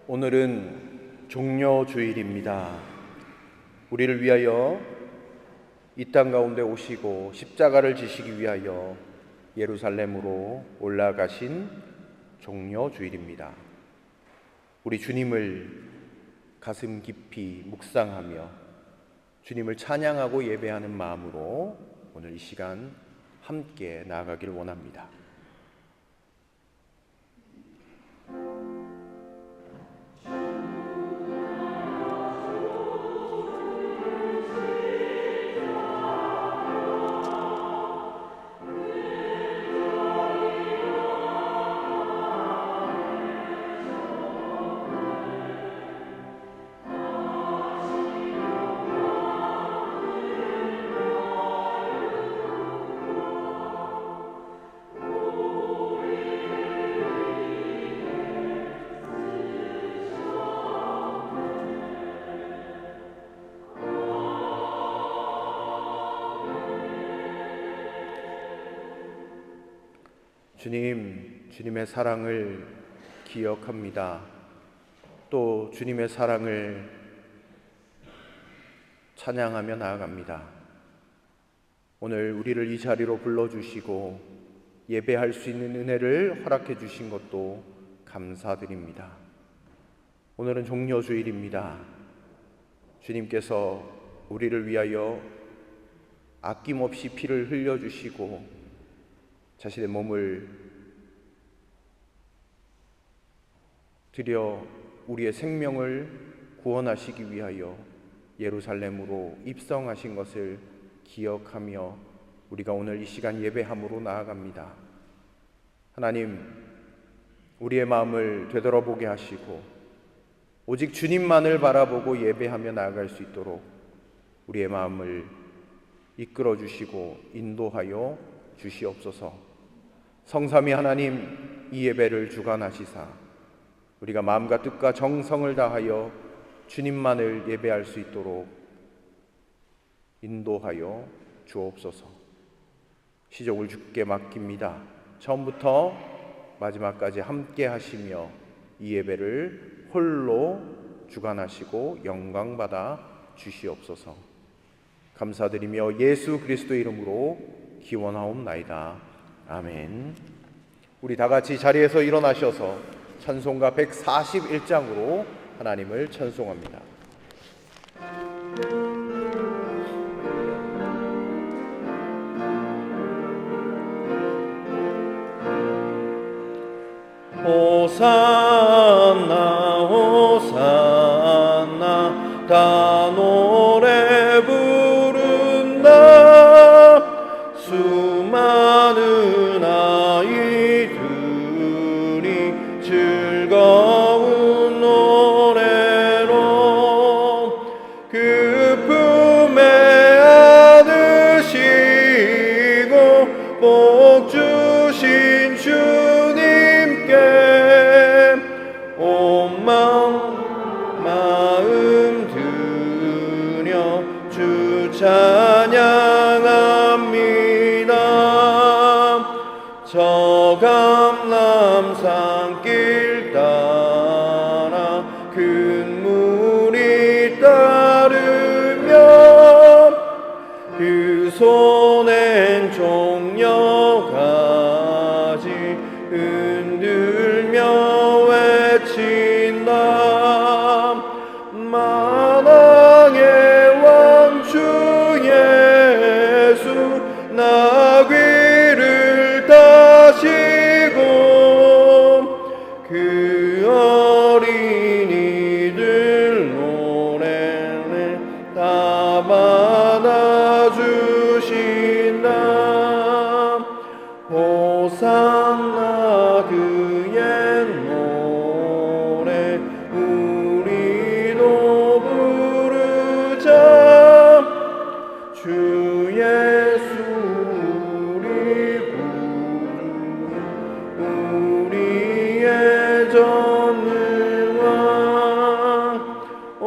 오늘은 종려주일입니다. 우리를 위하여 이 땅 가운데 오시고 십자가를 지시기 위하여 예루살렘으로 올라가신 종려주일입니다. 우리 주님을 가슴 깊이 묵상하며 주님을 찬양하고 예배하는 마음으로 오늘 이 시간 함께 나아가길 원합니다. 주님의 사랑을 기억합니다. 또 주님의 사랑을 찬양하며 나아갑니다. 오늘 우리를 이 자리로 불러주시고 예배할 수 있는 은혜를 허락해 주신 것도 감사드립니다. 오늘은 종려주일입니다. 주님께서 우리를 위하여 아낌없이 피를 흘려주시고 자신의 몸을 들여 우리의 생명을 구원하시기 위하여 예루살렘으로 입성하신 것을 기억하며 우리가 오늘 이 시간 예배함으로 나아갑니다. 하나님, 우리의 마음을 되돌아보게 하시고 오직 주님만을 바라보고 예배하며 나아갈 수 있도록 우리의 마음을 이끌어 주시고 인도하여 주시옵소서. 성삼위 하나님, 이 예배를 주관하시사 우리가 마음과 뜻과 정성을 다하여 주님만을 예배할 수 있도록 인도하여 주옵소서. 시족을 주께 맡깁니다. 처음부터 마지막까지 함께 하시며 이 예배를 홀로 주관하시고 영광받아 주시옵소서. 감사드리며 예수 그리스도의 이름으로 기원하옵나이다. 아멘. 우리 다 같이 자리에서 일어나셔서 찬송가 141장으로 하나님을 찬송합니다. 호산나 호산나 다 노래 부른다. 수많은 아이들이 즐거운 노래로 그 품에 안으시고 복 주신 주님께 온 마음 들여 주 찬양합니다. 저 감람산 길 따라 큰 물이 따르며 그 손엔 종려가지 흔들며 외친다. 만왕의 왕 주 예수 나귀를 타시고 그 어린이들 노래를 다 받아주신다. 호산나 그의 노래 우리도 부르자. 주 예수 우리 구주 우리의 전능왕 온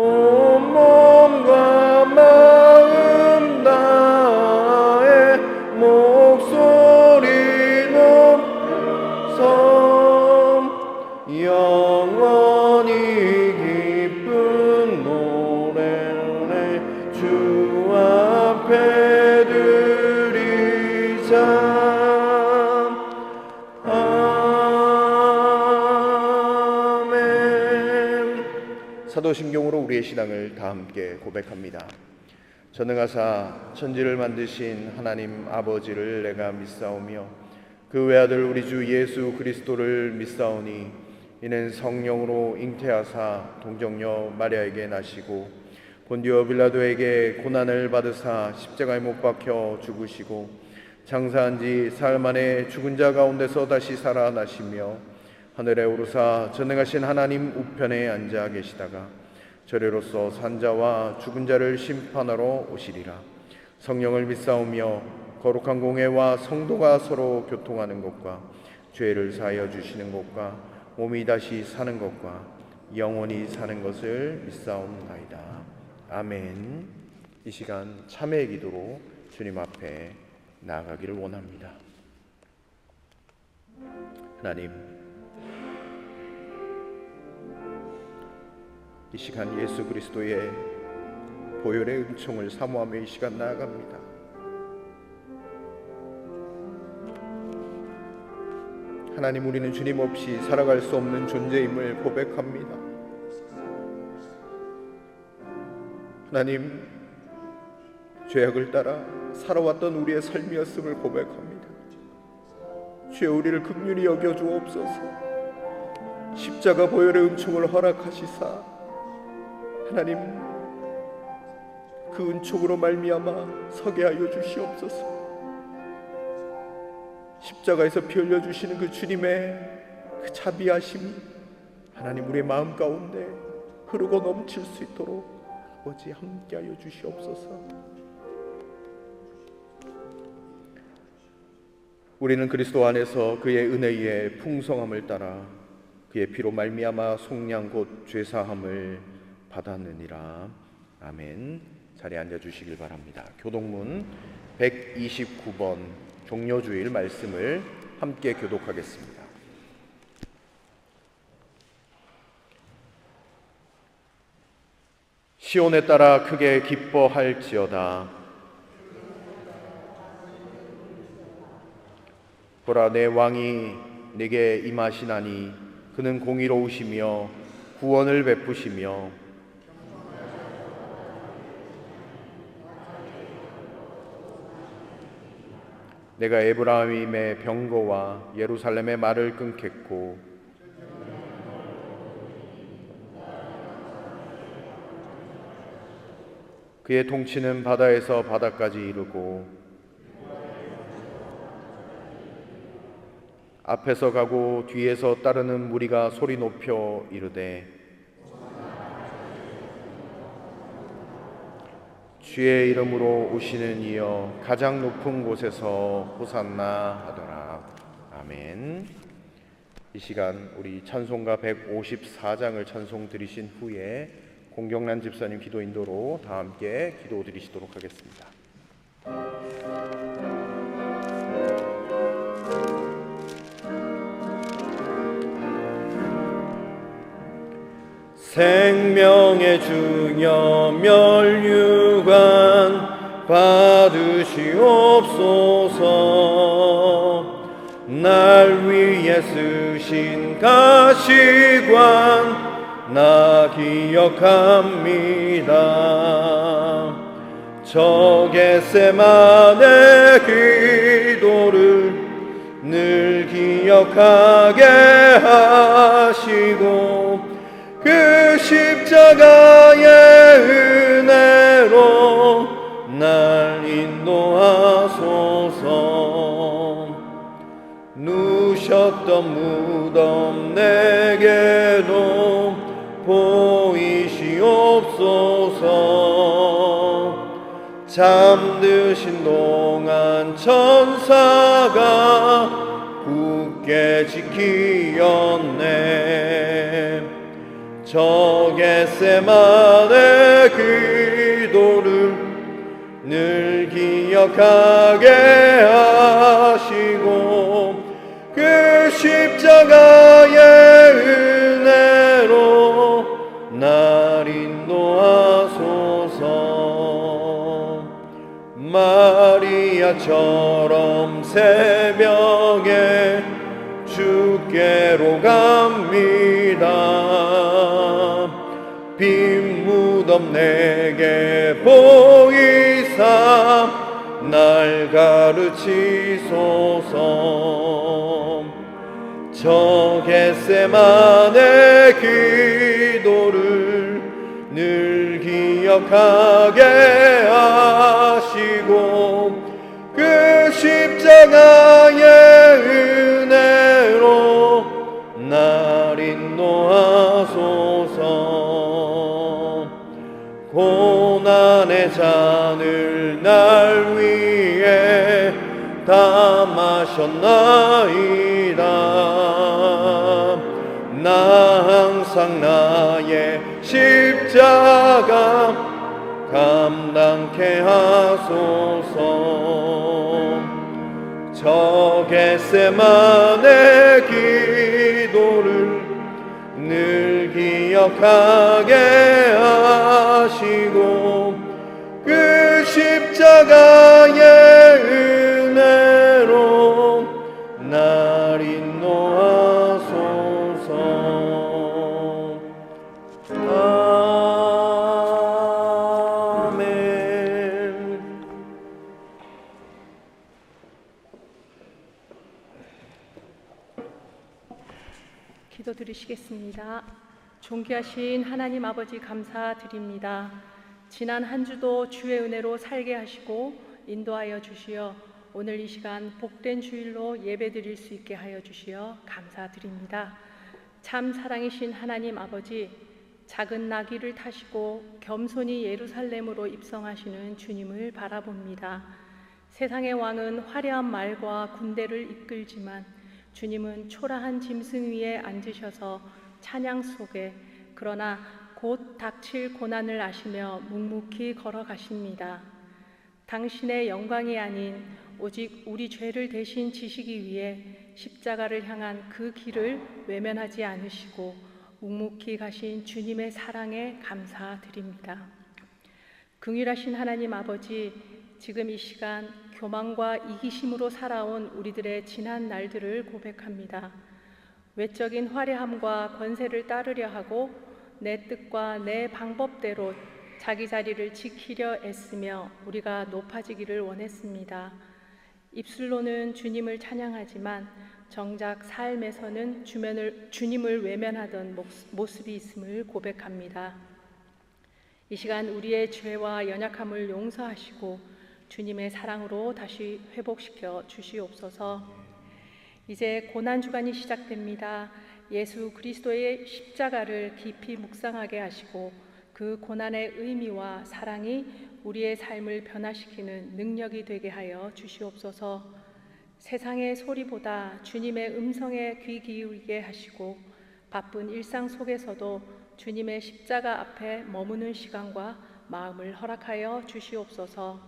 몸과 마음 다해 목소리 높여 영원히 사도신경으로 우리의 신앙을 다 함께 고백합니다. 전능하사 천지를 만드신 하나님 아버지를 내가 믿사오며 그 외아들 우리 주 예수 그리스도를 믿사오니 이는 성령으로 잉태하사 동정녀 마리아에게 나시고 본디오 빌라도에게 고난을 받으사 십자가에 못 박혀 죽으시고 장사한 지 사흘 만에 죽은 자 가운데서 다시 살아나시며 하늘에 오르사 전능하신 하나님 우편에 앉아 계시다가 저리로서 산자와 죽은 자를 심판하러 오시리라. 성령을 믿사오며 거룩한 공회와 성도가 서로 교통하는 것과 죄를 사하여 주시는 것과 몸이 다시 사는 것과 영원히 사는 것을 믿사옵나이다. 아멘. 이 시간 참회의 기도로 주님 앞에 나아가기를 원합니다. 하나님, 이 시간 예수 그리스도의 보혈의 은총을 사모하며 이 시간 나아갑니다. 하나님, 우리는 주님 없이 살아갈 수 없는 존재임을 고백합니다. 하나님, 죄악을 따라 살아왔던 우리의 삶이었음을 고백합니다. 주여, 우리를 긍휼히 여겨 주옵소서. 십자가 보혈의 은총을 허락하시사 하나님, 그 은총으로 말미암아 서게 하여 주시옵소서. 십자가에서 피 흘려 주시는 그 주님의 그 자비하심이 하나님 우리의 마음 가운데 흐르고 넘칠 수 있도록 아버지 함께 하여 주시옵소서. 우리는 그리스도 안에서 그의 은혜의 풍성함을 따라 그의 피로 말미암아 속량 곧 죄사함을 받았느니라. 아멘. 자리에 앉아 주시길 바랍니다. 교동문 129번 종료주일 말씀을 함께 교독하겠습니다. 시온에 따라 크게 기뻐할지어다. 보라, 내 왕이 내게 임하시나니 그는 공의로우시며 구원을 베푸시며 내가 에브라임의 병거와 예루살렘의 말을 끊겠고 그의 통치는 바다에서 바다까지 이르고 앞에서 가고 뒤에서 따르는 무리가 소리 높여 이르되 주의 이름으로 오시는 이여 가장 높은 곳에서 호산나 하더라. 아멘. 이 시간 우리 찬송가 154장을 찬송 드리신 후에 공경란 집사님 기도 인도로 다 함께 기도 드리시도록 하겠습니다. 생명의 주여 멸류관 받으시옵소서. 날 위해 쓰신 가시관 나 기억합니다. 저 겟세마네 기도를 늘 기억하게 하시고 그 십자가의 은혜로 날 인도하소서. 누셨던 무덤 내게도 보이시옵소서. 잠드신 동안 천사가 굳게 지키었네. 저 겟세마네 기도를 늘 기억하게 하시고 그 십자가의 은혜로 날 인도하소서. 마리아처럼 새벽에 주께로 갑니다. 점 내게 보이사 날 가르치소서. 저 겟세마네 기도를 늘 기억하게 하시고 그 십자가의 은혜로 날 인도하소서. 고난의 잔을 날 위해 다 마셨나이다. 나 항상 나의 십자가 감당케 하소서. 저 겟세마네 기도를 늘 기억하게 하시고 그 십자가의 은혜로 날 인도하소서. 아멘. 기도드리시겠습니다. 존귀하신 하나님 아버지 감사드립니다. 지난 한 주도 주의 은혜로 살게 하시고 인도하여 주시어 오늘 이 시간 복된 주일로 예배드릴 수 있게 하여 주시어 감사드립니다. 참 사랑이신 하나님 아버지, 작은 나귀를 타시고 겸손히 예루살렘으로 입성하시는 주님을 바라봅니다. 세상의 왕은 화려한 말과 군대를 이끌지만 주님은 초라한 짐승 위에 앉으셔서 찬양 속에 그러나 곧 닥칠 고난을 아시며 묵묵히 걸어가십니다. 당신의 영광이 아닌 오직 우리 죄를 대신 지시기 위해 십자가를 향한 그 길을 외면하지 않으시고 묵묵히 가신 주님의 사랑에 감사드립니다. 긍휼하신 하나님 아버지, 지금 이 시간 교만과 이기심으로 살아온 우리들의 지난 날들을 고백합니다. 외적인 화려함과 권세를 따르려 하고 내 뜻과 내 방법대로 자기 자리를 지키려 애쓰며 우리가 높아지기를 원했습니다. 입술로는 주님을 찬양하지만 정작 삶에서는 주님을 외면하던 모습이 있음을 고백합니다. 이 시간 우리의 죄와 연약함을 용서하시고 주님의 사랑으로 다시 회복시켜 주시옵소서. 이제 고난주간이 시작됩니다. 예수 그리스도의 십자가를 깊이 묵상하게 하시고 그 고난의 의미와 사랑이 우리의 삶을 변화시키는 능력이 되게 하여 주시옵소서. 세상의 소리보다 주님의 음성에 귀 기울이게 하시고 바쁜 일상 속에서도 주님의 십자가 앞에 머무는 시간과 마음을 허락하여 주시옵소서.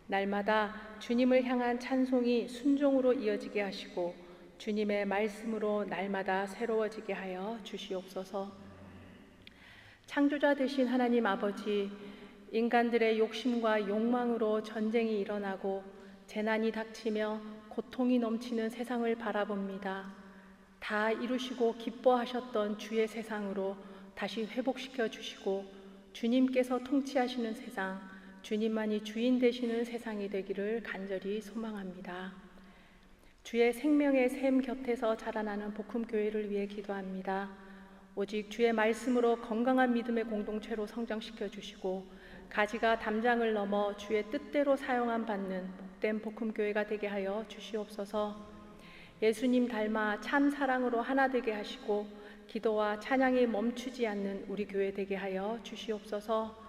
날마다 주님을 향한 찬송이 순종으로 이어지게 하시고 주님의 말씀으로 날마다 새로워지게 하여 주시옵소서. 창조자 되신 하나님 아버지, 인간들의 욕심과 욕망으로 전쟁이 일어나고 재난이 닥치며 고통이 넘치는 세상을 바라봅니다. 다 이루시고 기뻐하셨던 주의 세상으로 다시 회복시켜 주시고 주님께서 통치하시는 세상, 주님만이 주인 되시는 세상이 되기를 간절히 소망합니다. 주의 생명의 샘 곁에서 자라나는 복음교회를 위해 기도합니다. 오직 주의 말씀으로 건강한 믿음의 공동체로 성장시켜 주시고 가지가 담장을 넘어 주의 뜻대로 사용함 받는 복된 복음교회가 되게 하여 주시옵소서. 예수님 닮아 참 사랑으로 하나 되게 하시고 기도와 찬양이 멈추지 않는 우리 교회 되게 하여 주시옵소서.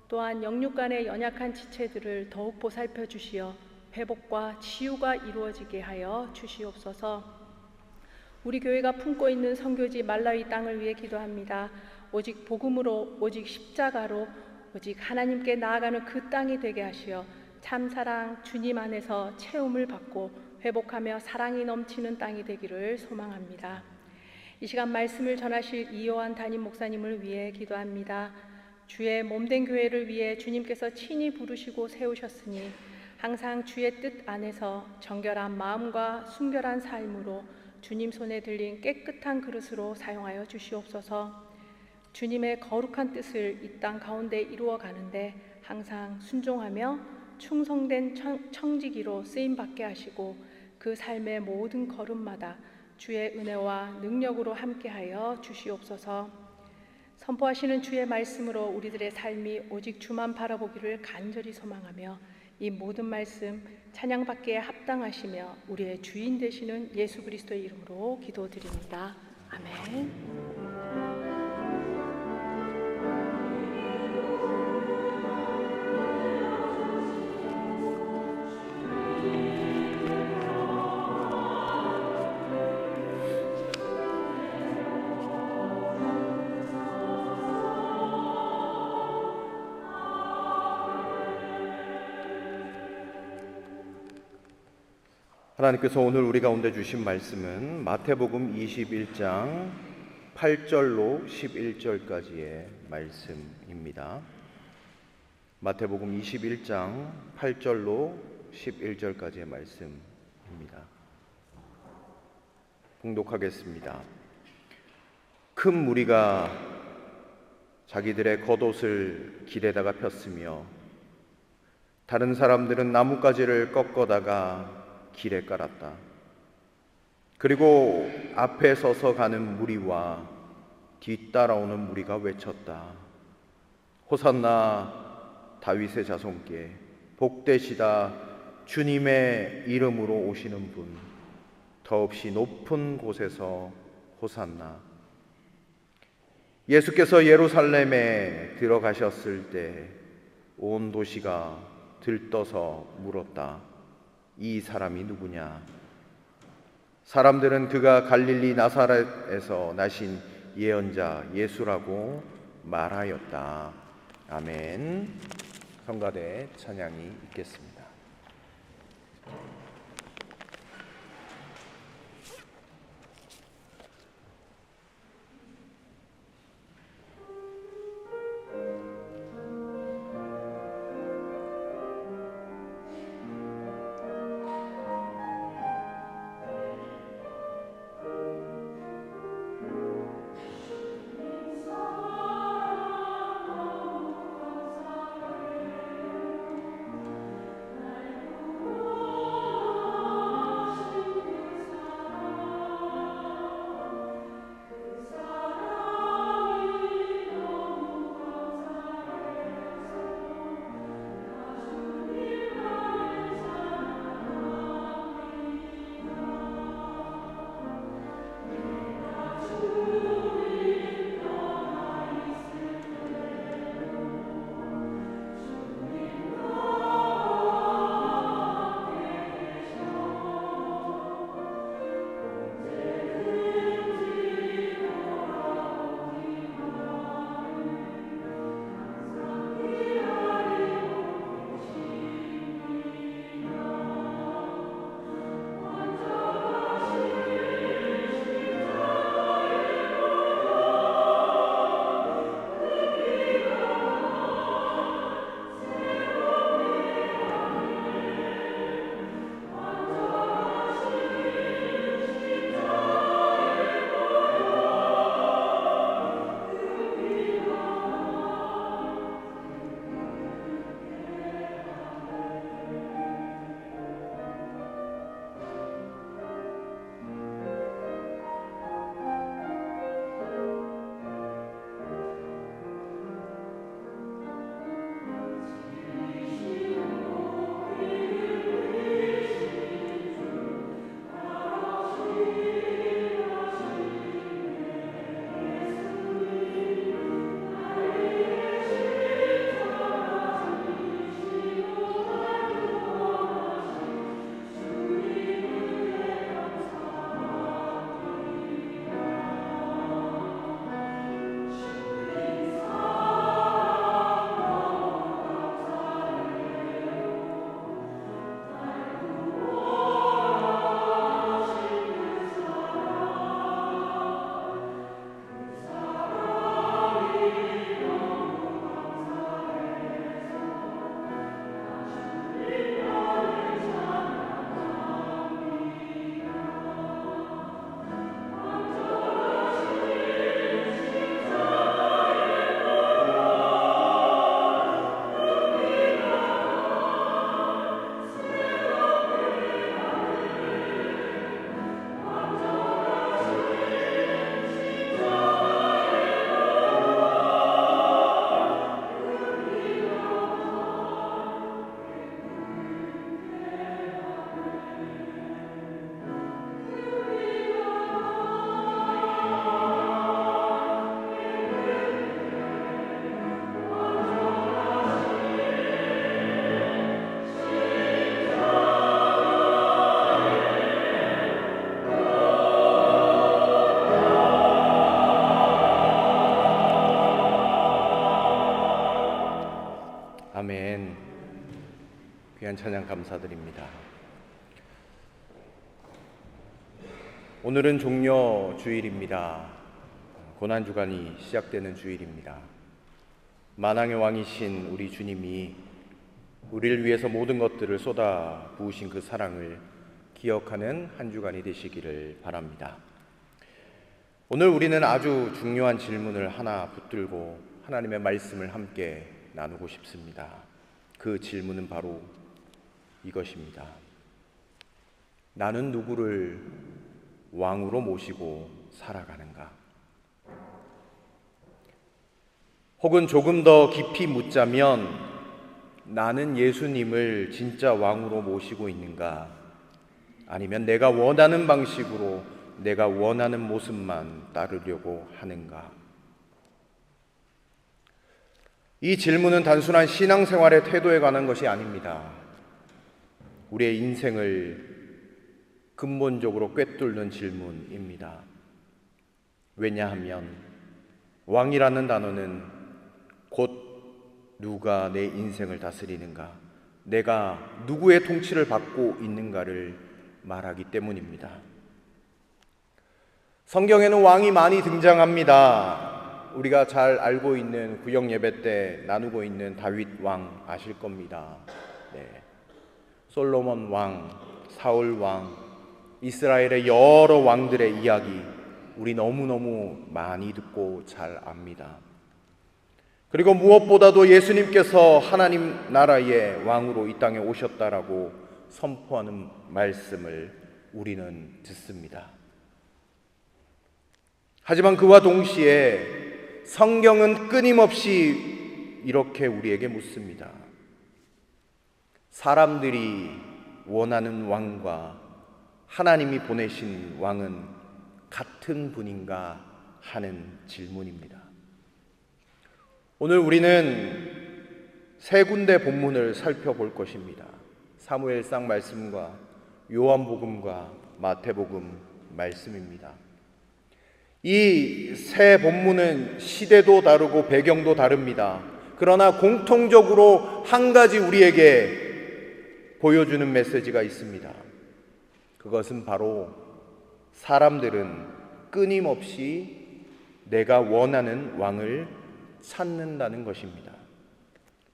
또한 영육 간의 연약한 지체들을 더욱 보살펴 주시어 회복과 치유가 이루어지게 하여 주시옵소서. 우리 교회가 품고 있는 선교지 말라위 땅을 위해 기도합니다. 오직 복음으로, 오직 십자가로, 오직 하나님께 나아가는 그 땅이 되게 하시어 참사랑 주님 안에서 채움을 받고 회복하며 사랑이 넘치는 땅이 되기를 소망합니다. 이 시간 말씀을 전하실 이요한 담임 목사님을 위해 기도합니다. 주의 몸된 교회를 위해 주님께서 친히 부르시고 세우셨으니 항상 주의 뜻 안에서 정결한 마음과 순결한 삶으로 주님 손에 들린 깨끗한 그릇으로 사용하여 주시옵소서. 주님의 거룩한 뜻을 이 땅 가운데 이루어 가는데 항상 순종하며 충성된 청지기로 쓰임 받게 하시고 그 삶의 모든 걸음마다 주의 은혜와 능력으로 함께하여 주시옵소서. 선포하시는 주의 말씀으로 우리들의 삶이 오직 주만 바라보기를 간절히 소망하며 이 모든 말씀 찬양받기에 합당하시며 우리의 주인 되시는 예수 그리스도의 이름으로 기도드립니다. 아멘. 하나님께서 오늘 우리 가운데 주신 말씀은 마태복음 21장 8절로 11절까지의 말씀입니다. 마태복음 21장 8절로 11절까지의 말씀입니다. 봉독하겠습니다. 큰 무리가 자기들의 겉옷을 길에다가 폈으며 다른 사람들은 나뭇가지를 꺾어다가 길에 깔았다. 그리고 앞에 서서 가는 무리와 뒤따라오는 무리가 외쳤다. 호산나 다윗의 자손께 복되시다 주님의 이름으로 오시는 분 더없이 높은 곳에서 호산나. 예수께서 예루살렘에 들어가셨을 때 온 도시가 들떠서 물었다. 이 사람이 누구냐? 사람들은 그가 갈릴리 나사렛에서 나신 예언자 예수라고 말하였다. 아멘. 성가대 찬양이 있겠습니다. 귀한 찬양 감사드립니다. 오늘은 종려 주일입니다. 고난주간이 시작되는 주일입니다. 만왕의 왕이신 우리 주님이 우리를 위해서 모든 것들을 쏟아 부으신 그 사랑을 기억하는 한 주간이 되시기를 바랍니다. 오늘 우리는 아주 중요한 질문을 하나 붙들고 하나님의 말씀을 함께 나누고 싶습니다. 그 질문은 바로 이것입니다. 나는 누구를 왕으로 모시고 살아가는가? 혹은 조금 더 깊이 묻자면 나는 예수님을 진짜 왕으로 모시고 있는가? 아니면 내가 원하는 방식으로 내가 원하는 모습만 따르려고 하는가? 이 질문은 단순한 신앙생활의 태도에 관한 것이 아닙니다. 우리의 인생을 근본적으로 꿰뚫는 질문입니다. 왜냐하면 왕이라는 단어는 곧 누가 내 인생을 다스리는가, 내가 누구의 통치를 받고 있는가를 말하기 때문입니다. 성경에는 왕이 많이 등장합니다. 우리가 잘 알고 있는 구역 예배 때 나누고 있는 다윗 왕 아실 겁니다. 솔로몬 왕, 사울 왕, 이스라엘의 여러 왕들의 이야기 우리 너무너무 많이 듣고 잘 압니다. 그리고 무엇보다도 예수님께서 하나님 나라의 왕으로 이 땅에 오셨다라고 선포하는 말씀을 우리는 듣습니다. 하지만 그와 동시에 성경은 끊임없이 이렇게 우리에게 묻습니다. 사람들이 원하는 왕과 하나님이 보내신 왕은 같은 분인가 하는 질문입니다. 오늘 우리는 세 군데 본문을 살펴볼 것입니다. 사무엘상 말씀과 요한복음과 마태복음 말씀입니다. 이 세 본문은 시대도 다르고 배경도 다릅니다. 그러나 공통적으로 한 가지 우리에게 보여주는 메시지가 있습니다. 그것은 바로 사람들은 끊임없이 내가 원하는 왕을 찾는다는 것입니다.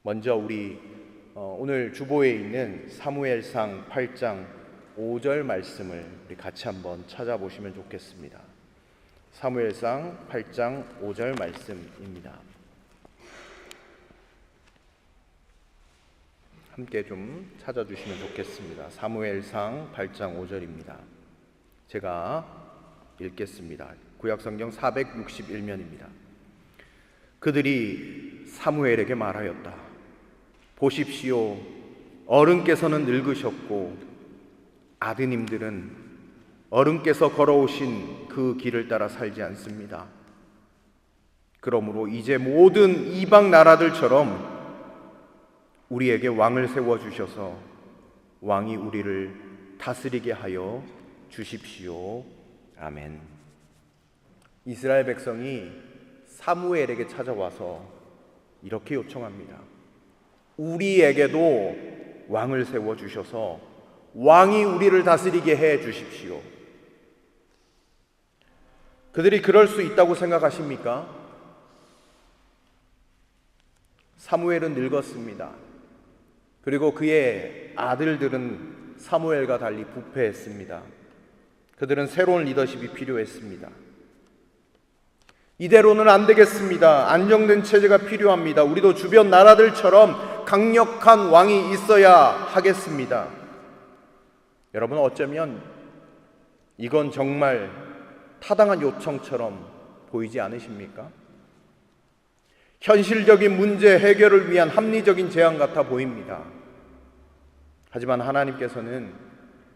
먼저 우리 오늘 주보에 있는 사무엘상 8장 5절 말씀을 우리 같이 한번 찾아보시면 좋겠습니다. 사무엘상 8장 5절 말씀입니다. 함께 좀 찾아주시면 좋겠습니다. 사무엘상 8장 5절입니다. 제가 읽겠습니다. 구약성경 461면입니다. 그들이 사무엘에게 말하였다. 보십시오, 어른께서는 늙으셨고 아드님들은 어른께서 걸어오신 그 길을 따라 살지 않습니다. 그러므로 이제 모든 이방 나라들처럼 우리에게 왕을 세워주셔서 왕이 우리를 다스리게 하여 주십시오. 아멘. 이스라엘 백성이 사무엘에게 찾아와서 이렇게 요청합니다. 우리에게도 왕을 세워주셔서 왕이 우리를 다스리게 해 주십시오. 그들이 그럴 수 있다고 생각하십니까? 사무엘은 늙었습니다. 그리고 그의 아들들은 사무엘과 달리 부패했습니다. 그들은 새로운 리더십이 필요했습니다. 이대로는 안 되겠습니다. 안정된 체제가 필요합니다. 우리도 주변 나라들처럼 강력한 왕이 있어야 하겠습니다. 여러분, 어쩌면 이건 정말 타당한 요청처럼 보이지 않으십니까? 현실적인 문제 해결을 위한 합리적인 제안 같아 보입니다. 하지만 하나님께서는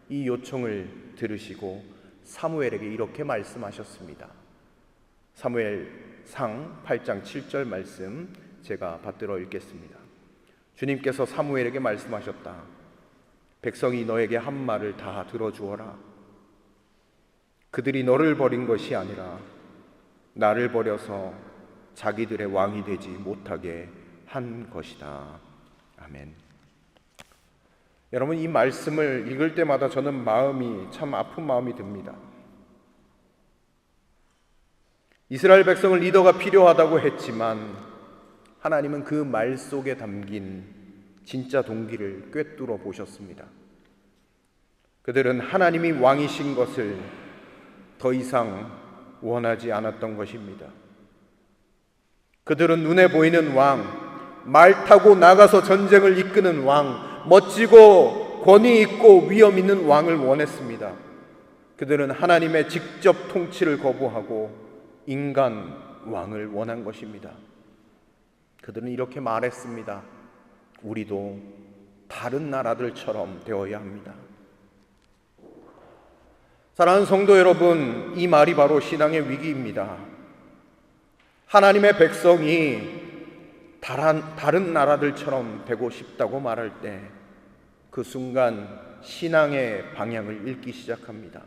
이 요청을 들으시고 사무엘에게 이렇게 말씀하셨습니다. 사무엘상 8장 7절 말씀 제가 받들어 읽겠습니다. 주님께서 사무엘에게 말씀하셨다. 백성이 너에게 한 말을 다 들어주어라. 그들이 너를 버린 것이 아니라 나를 버려서 자기들의 왕이 되지 못하게 한 것이다. 아멘. 여러분, 이 말씀을 읽을 때마다 저는 마음이 참 아픈 마음이 듭니다. 이스라엘 백성을 리더가 필요하다고 했지만 하나님은 그 말 속에 담긴 진짜 동기를 꿰뚫어 보셨습니다. 그들은 하나님이 왕이신 것을 더 이상 원하지 않았던 것입니다. 그들은 눈에 보이는 왕, 말 타고 나가서 전쟁을 이끄는 왕, 멋지고 권위 있고 위엄 있는 왕을 원했습니다. 그들은 하나님의 직접 통치를 거부하고 인간 왕을 원한 것입니다. 그들은 이렇게 말했습니다. 우리도 다른 나라들처럼 되어야 합니다. 사랑하는 성도 여러분, 이 말이 바로 신앙의 위기입니다. 하나님의 백성이 다른 나라들처럼 되고 싶다고 말할 때 그 순간 신앙의 방향을 잃기 시작합니다.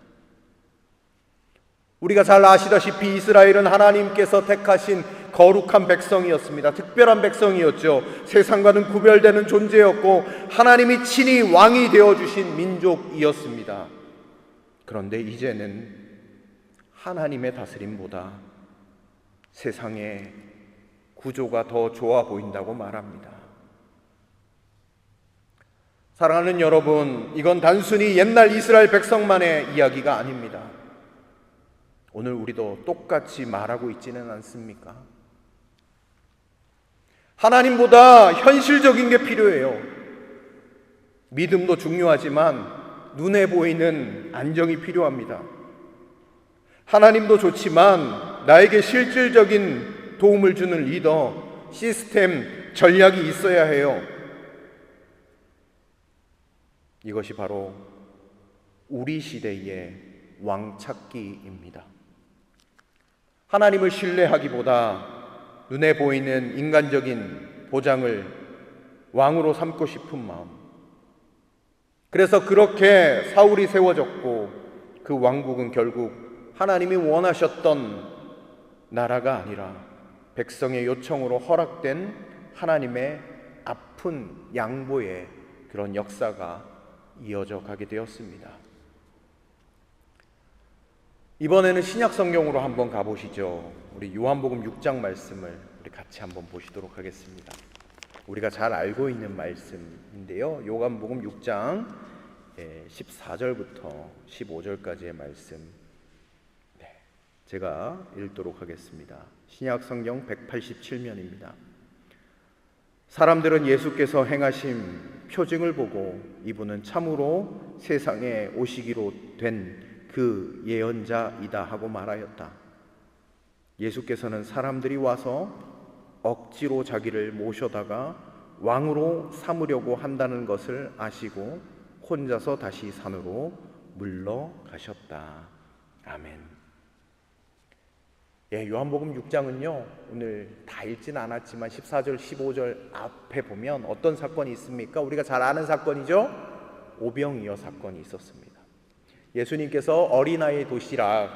우리가 잘 아시다시피 이스라엘은 하나님께서 택하신 거룩한 백성이었습니다. 특별한 백성이었죠. 세상과는 구별되는 존재였고 하나님이 친히 왕이 되어주신 민족이었습니다. 그런데 이제는 하나님의 다스림보다 세상의 구조가 더 좋아 보인다고 말합니다. 사랑하는 여러분, 이건 단순히 옛날 이스라엘 백성만의 이야기가 아닙니다. 오늘 우리도 똑같이 말하고 있지는 않습니까? 하나님보다 현실적인 게 필요해요. 믿음도 중요하지만 눈에 보이는 안정이 필요합니다. 하나님도 좋지만 나에게 실질적인 도움을 주는 리더, 시스템, 전략이 있어야 해요. 이것이 바로 우리 시대의 왕찾기입니다. 하나님을 신뢰하기보다 눈에 보이는 인간적인 보장을 왕으로 삼고 싶은 마음. 그래서 그렇게 사울이 세워졌고 그 왕국은 결국 하나님이 원하셨던 나라가 아니라 백성의 요청으로 허락된 하나님의 아픈 양보의 그런 역사가 이어져 가게 되었습니다. 이번에는 신약 성경으로 한번 가보시죠. 우리 요한복음 6장 말씀을 우리 같이 한번 보시도록 하겠습니다. 우리가 잘 알고 있는 말씀인데요. 요한복음 6장 14절부터 15절까지의 말씀, 제가 읽도록 하겠습니다. 신약 성경 187면입니다. 사람들은 예수께서 행하신 표징을 보고 이분은 참으로 세상에 오시기로 된 그 예언자이다 하고 말하였다. 예수께서는 사람들이 와서 억지로 자기를 모셔다가 왕으로 삼으려고 한다는 것을 아시고 혼자서 다시 산으로 물러가셨다. 아멘. 요한복음 6장은요, 오늘 다 읽지는 않았지만 14절, 15절 앞에 보면 어떤 사건이 있습니까? 우리가 잘 아는 사건이죠? 오병이어 사건이 있었습니다. 예수님께서 어린아이 도시락,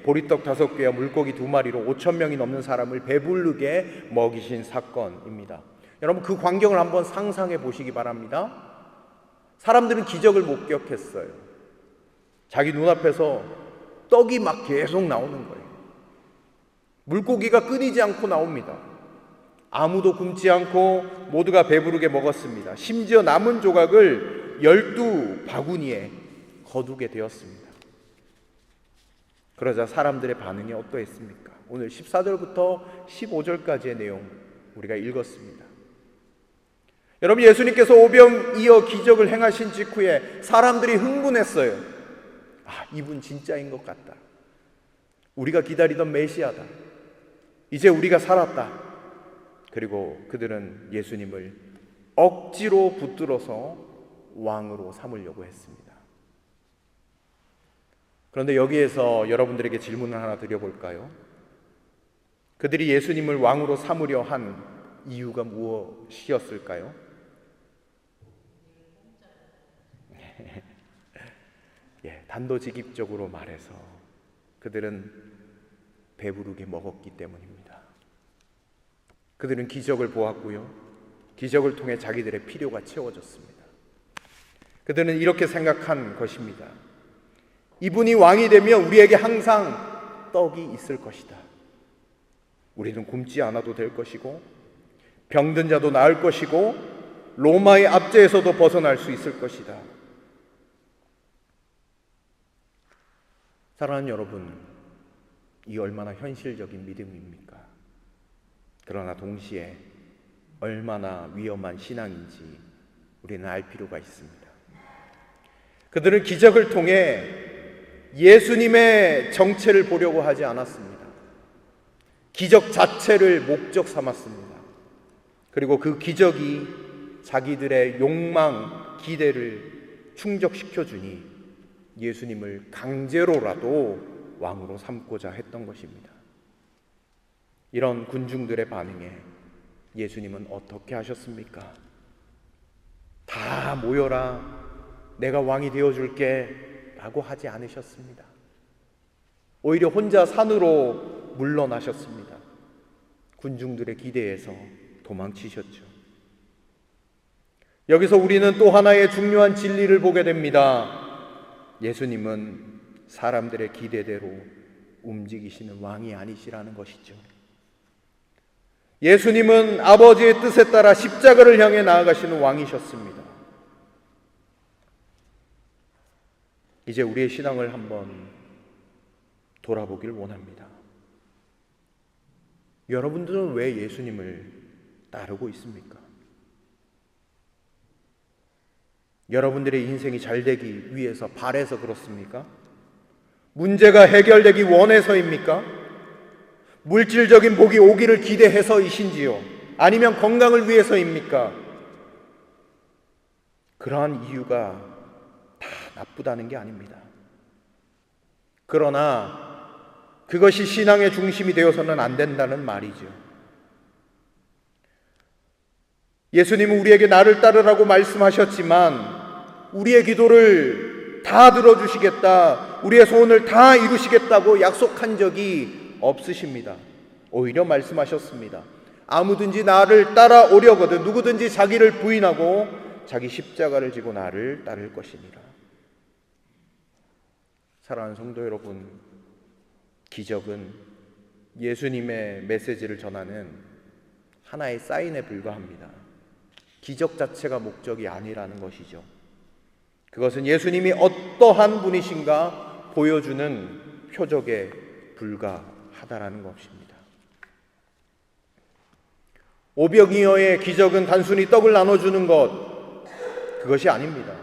보리떡 5개와 물고기 2마리로 5,000명이 넘는 사람을 배부르게 먹이신 사건입니다. 여러분, 그 광경을 한번 상상해 보시기 바랍니다. 사람들은 기적을 목격했어요. 자기 눈앞에서 떡이 막 계속 나오는 거예요. 물고기가 끊이지 않고 나옵니다. 아무도 굶지 않고 모두가 배부르게 먹었습니다. 심지어 남은 조각을 12바구니에 거두게 되었습니다. 그러자 사람들의 반응이 어떠했습니까? 오늘 14절부터 15절까지의 내용 우리가 읽었습니다. 여러분, 예수님께서 오병이어 기적을 행하신 직후에 사람들이 흥분했어요. 이분 진짜인 것 같다. 우리가 기다리던 메시아다. 이제 우리가 살았다. 그리고 그들은 예수님을 억지로 붙들어서 왕으로 삼으려고 했습니다. 그런데 여기에서 여러분들에게 질문을 하나 드려볼까요? 그들이 예수님을 왕으로 삼으려 한 이유가 무엇이었을까요? 단도직입적으로 말해서 그들은 배부르게 먹었기 때문입니다. 그들은 기적을 보았고요, 기적을 통해 자기들의 필요가 채워졌습니다. 그들은 이렇게 생각한 것입니다. 이분이 왕이 되면 우리에게 항상 떡이 있을 것이다. 우리는 굶지 않아도 될 것이고 병든 자도 나을 것이고 로마의 압제에서도 벗어날 수 있을 것이다. 사랑하는 여러분, 이 얼마나 현실적인 믿음입니까? 그러나 동시에 얼마나 위험한 신앙인지 우리는 알 필요가 있습니다. 그들은 기적을 통해 예수님의 정체를 보려고 하지 않았습니다. 기적 자체를 목적 삼았습니다. 그리고 그 기적이 자기들의 욕망, 기대를 충족시켜 주니 예수님을 강제로라도 왕으로 삼고자 했던 것입니다. 이런 군중들의 반응에 예수님은 어떻게 하셨습니까? 다 모여라, 내가 왕이 되어줄게 라고 하지 않으셨습니다. 오히려 혼자 산으로 물러나셨습니다. 군중들의 기대에서 도망치셨죠. 여기서 우리는 또 하나의 중요한 진리를 보게 됩니다. 예수님은 사람들의 기대대로 움직이시는 왕이 아니시라는 것이죠. 예수님은 아버지의 뜻에 따라 십자가를 향해 나아가시는 왕이셨습니다. 이제 우리의 신앙을 한번 돌아보길 원합니다. 여러분들은 왜 예수님을 따르고 있습니까? 여러분들의 인생이 잘 되기 위해서 바래서 그렇습니까? 문제가 해결되기 원해서입니까? 물질적인 복이 오기를 기대해서이신지요? 아니면 건강을 위해서입니까? 그러한 이유가 다 나쁘다는 게 아닙니다. 그러나 그것이 신앙의 중심이 되어서는 안 된다는 말이죠. 예수님은 우리에게 나를 따르라고 말씀하셨지만 우리의 기도를 다 들어주시겠다, 우리의 소원을 다 이루시겠다고 약속한 적이 없으십니다. 오히려 말씀하셨습니다. 아무든지 나를 따라오려거든 누구든지 자기를 부인하고 자기 십자가를 지고 나를 따를 것이니라. 사랑하는 성도 여러분, 기적은 예수님의 메시지를 전하는 하나의 사인에 불과합니다. 기적 자체가 목적이 아니라는 것이죠. 그것은 예수님이 어떠한 분이신가 보여주는 표적에 불과하다라는 것입니다. 오병이어의 기적은 단순히 떡을 나눠주는 것, 그것이 아닙니다.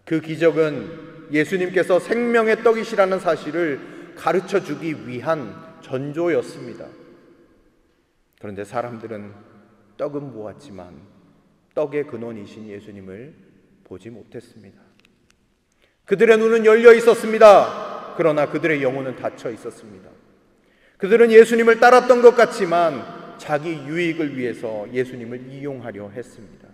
그 기적은 예수님께서 생명의 떡이시라는 사실을 가르쳐 주기 위한 전조였습니다. 그런데 사람들은 떡은 보았지만 떡의 근원이신 예수님을 보지 못했습니다. 그들의 눈은 열려 있었습니다. 그러나 그들의 영혼은 닫혀 있었습니다. 그들은 예수님을 따랐던 것 같지만 자기 유익을 위해서 예수님을 이용하려 했습니다.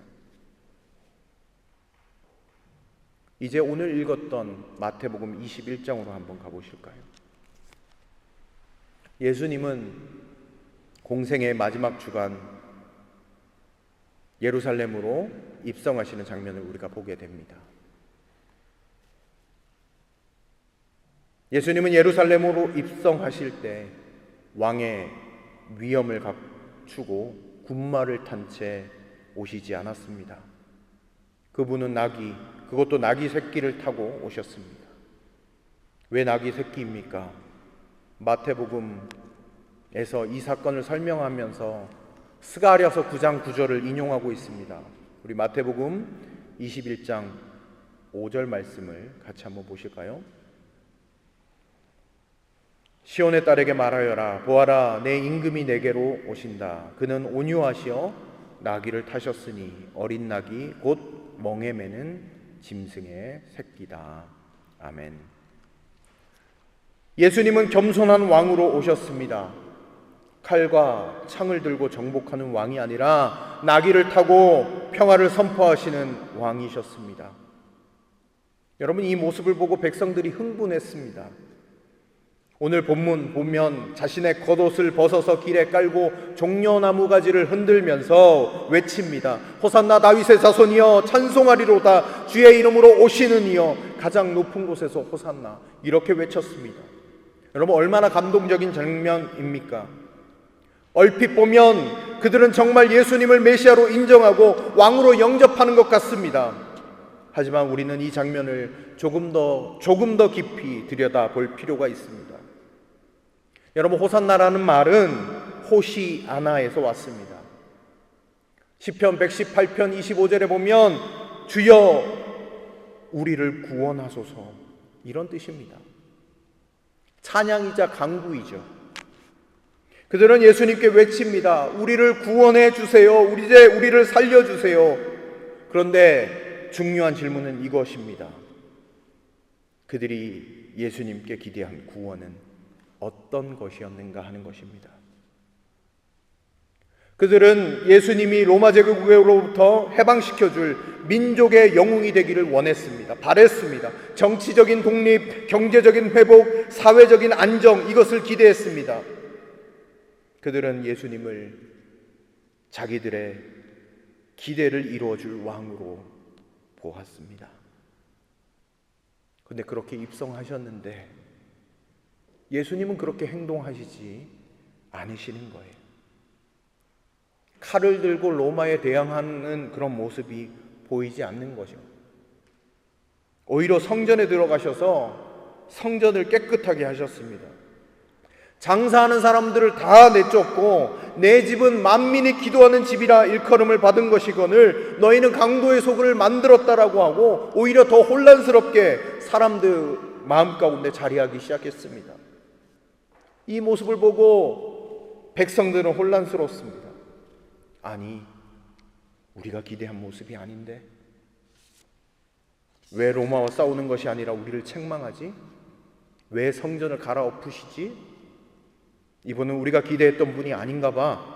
이제 오늘 읽었던 마태복음 21장으로 한번 가보실까요? 예수님은 공생의 마지막 주간 예루살렘으로 입성하시는 장면을 우리가 보게 됩니다. 예수님은 예루살렘으로 입성하실 때 왕의 위엄을 갖추고 군마를 탄 채 오시지 않았습니다. 그분은 그것도 나귀 새끼를 타고 오셨습니다. 왜 나귀 새끼입니까? 마태복음에서 이 사건을 설명하면서 스가랴서 9장 9절을 인용하고 있습니다. 우리 마태복음 21장 5절 말씀을 같이 한번 보실까요? 시온의 딸에게 말하여라. 보아라, 내 임금이 내게로 오신다. 그는 온유하시어 나귀를 타셨으니 어린 나귀 곧 멍에 매는 짐승의 새끼다. 아멘. 예수님은 겸손한 왕으로 오셨습니다. 칼과 창을 들고 정복하는 왕이 아니라 나귀를 타고 평화를 선포하시는 왕이셨습니다. 여러분, 이 모습을 보고 백성들이 흥분했습니다. 오늘 본문 보면 자신의 겉옷을 벗어서 길에 깔고 종려나무 가지를 흔들면서 외칩니다. 호산나 다윗의 자손이여 찬송하리로다. 주의 이름으로 오시는 이여 가장 높은 곳에서 호산나. 이렇게 외쳤습니다. 여러분, 얼마나 감동적인 장면입니까? 얼핏 보면 그들은 정말 예수님을 메시아로 인정하고 왕으로 영접하는 것 같습니다. 하지만 우리는 이 장면을 조금 더 깊이 들여다볼 필요가 있습니다. 여러분, 호산나라는 말은 호시아나에서 왔습니다. 시편 118편 25절에 보면 주여 우리를 구원하소서, 이런 뜻입니다. 찬양이자 간구이죠. 그들은 예수님께 외칩니다. 우리를 구원해 주세요. 이제 우리를 살려주세요. 그런데 중요한 질문은 이것입니다. 그들이 예수님께 기대한 구원은 어떤 것이었는가 하는 것입니다. 그들은 예수님이 로마 제국으로부터 해방시켜줄 민족의 영웅이 되기를 원했습니다. 바랬습니다. 정치적인 독립, 경제적인 회복, 사회적인 안정, 이것을 기대했습니다. 그들은 예수님을 자기들의 기대를 이루어줄 왕으로 보았습니다. 그런데 그렇게 입성하셨는데 예수님은 그렇게 행동하시지 않으시는 거예요. 칼을 들고 로마에 대항하는 그런 모습이 보이지 않는 거죠. 오히려 성전에 들어가셔서 성전을 깨끗하게 하셨습니다. 장사하는 사람들을 다 내쫓고 내 집은 만민이 기도하는 집이라 일컬음을 받은 것이거늘 너희는 강도의 소굴을 만들었다라고 하고 오히려 더 혼란스럽게 사람들 마음 가운데 자리하기 시작했습니다. 이 모습을 보고 백성들은 혼란스럽습니다. 아니, 우리가 기대한 모습이 아닌데 왜 로마와 싸우는 것이 아니라 우리를 책망하지? 왜 성전을 갈아엎으시지? 이분은 우리가 기대했던 분이 아닌가 봐.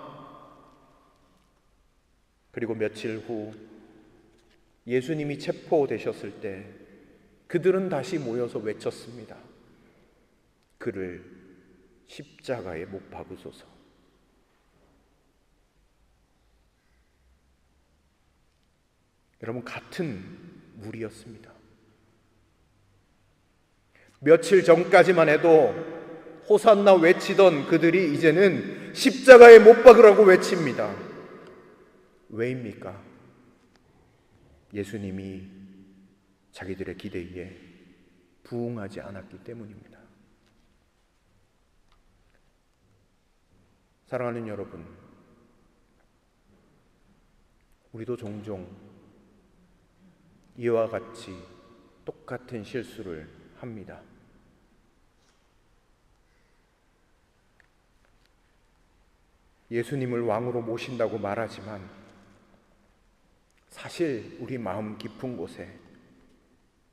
그리고 며칠 후 예수님이 체포되셨을 때 그들은 다시 모여서 외쳤습니다. 그를 십자가에 못 박으소서. 여러분, 같은 무리였습니다. 며칠 전까지만 해도 호산나 외치던 그들이 이제는 십자가에 못 박으라고 외칩니다. 왜입니까? 예수님이 자기들의 기대에 부응하지 않았기 때문입니다. 사랑하는 여러분, 우리도 종종 이와 같이 똑같은 실수를 합니다. 예수님을 왕으로 모신다고 말하지만 사실 우리 마음 깊은 곳에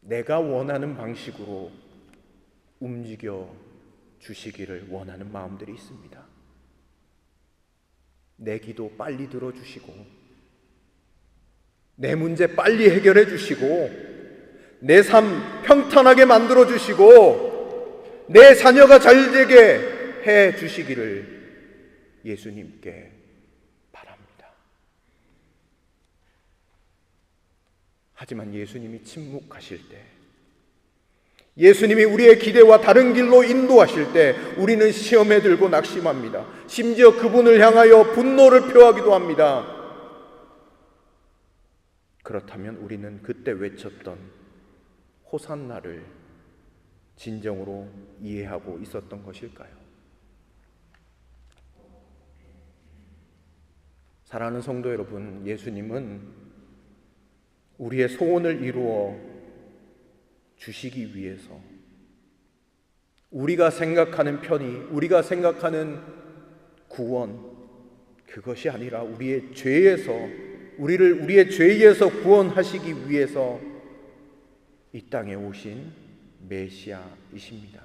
내가 원하는 방식으로 움직여 주시기를 원하는 마음들이 있습니다. 내 기도 빨리 들어주시고 내 문제 빨리 해결해 주시고 내 삶 평탄하게 만들어 주시고 내 자녀가 잘 되게 해 주시기를 예수님께 바랍니다. 하지만 예수님이 침묵하실 때, 예수님이 우리의 기대와 다른 길로 인도하실 때 우리는 시험에 들고 낙심합니다. 심지어 그분을 향하여 분노를 표하기도 합니다. 그렇다면 우리는 그때 외쳤던 호산나를 진정으로 이해하고 있었던 것일까요? 사랑하는 성도 여러분, 예수님은 우리의 소원을 이루어 주시기 위해서 우리가 생각하는 편의, 우리가 생각하는 구원, 그것이 아니라 우리의 죄에서 우리의 죄에서 구원하시기 위해서 이 땅에 오신 메시아이십니다.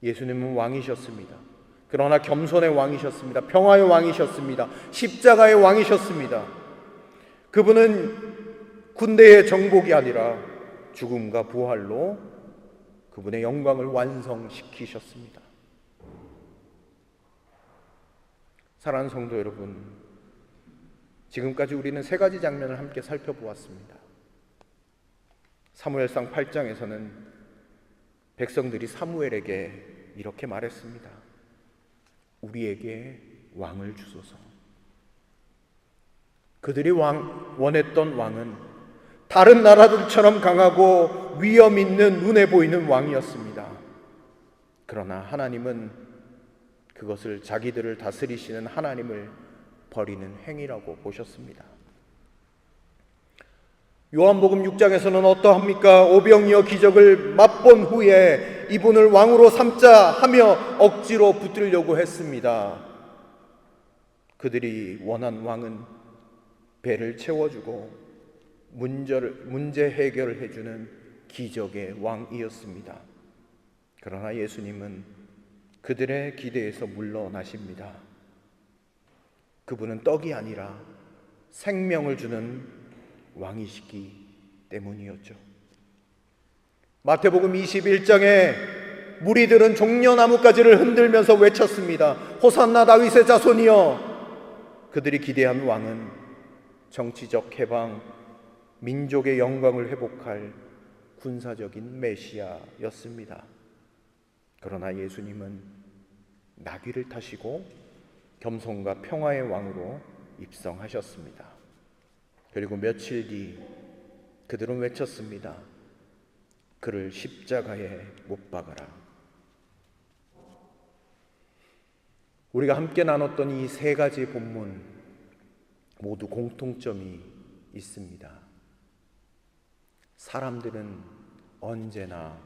예수님은 왕이셨습니다. 그러나 겸손의 왕이셨습니다. 평화의 왕이셨습니다. 십자가의 왕이셨습니다. 그분은 군대의 정복이 아니라 죽음과 부활로 그분의 영광을 완성시키셨습니다. 사랑하는 성도 여러분, 지금까지 우리는 세 가지 장면을 함께 살펴보았습니다. 사무엘상 8장에서는 백성들이 사무엘에게 이렇게 말했습니다. 우리에게 왕을 주소서. 그들이 원했던 왕은 다른 나라들처럼 강하고 위엄 있는 눈에 보이는 왕이었습니다. 그러나 하나님은 그것을 자기들을 다스리시는 하나님을 버리는 행위라고 보셨습니다. 요한복음 6장에서는 어떠합니까? 오병이어 기적을 맛본 후에 이분을 왕으로 삼자 하며 억지로 붙들려고 했습니다. 그들이 원한 왕은 배를 채워주고 문제 해결을 해주는 기적의 왕이었습니다. 그러나 예수님은 그들의 기대에서 물러나십니다. 그분은 떡이 아니라 생명을 주는 왕이시기 때문이었죠. 마태복음 21장에 무리들은 종려나무가지를 흔들면서 외쳤습니다. 호산나 다윗의 자손이여. 그들이 기대한 왕은 정치적 해방, 민족의 영광을 회복할 군사적인 메시아였습니다. 그러나 예수님은 나귀를 타시고 겸손과 평화의 왕으로 입성하셨습니다. 그리고 며칠 뒤 그들은 외쳤습니다. 그를 십자가에 못 박아라. 우리가 함께 나눴던 이 세 가지 본문 모두 공통점이 있습니다. 사람들은 언제나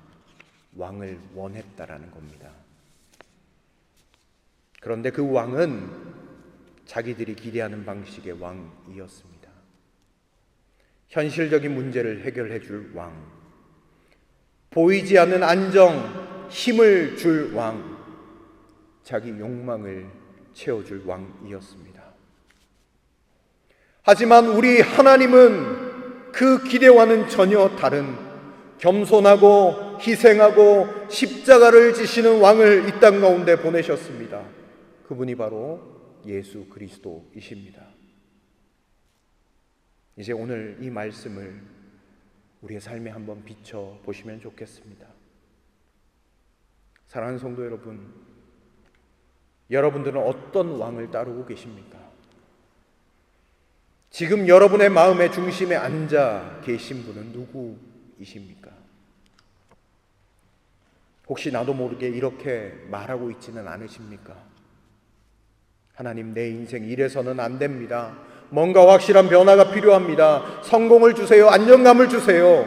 왕을 원했다라는 겁니다. 그런데 그 왕은 자기들이 기대하는 방식의 왕이었습니다. 현실적인 문제를 해결해 줄 왕, 보이지 않는 안정, 힘을 줄 왕, 자기 욕망을 채워줄 왕이었습니다. 하지만 우리 하나님은 그 기대와는 전혀 다른 겸손하고 희생하고 십자가를 지시는 왕을 이 땅 가운데 보내셨습니다. 그분이 바로 예수 그리스도이십니다. 이제 오늘 이 말씀을 우리의 삶에 한번 비춰 보시면 좋겠습니다. 사랑하는 성도 여러분, 여러분들은 어떤 왕을 따르고 계십니까? 지금 여러분의 마음의 중심에 앉아 계신 분은 누구이십니까? 혹시 나도 모르게 이렇게 말하고 있지는 않으십니까? 하나님, 내 인생 이래서는 안 됩니다. 뭔가 확실한 변화가 필요합니다. 성공을 주세요. 안정감을 주세요.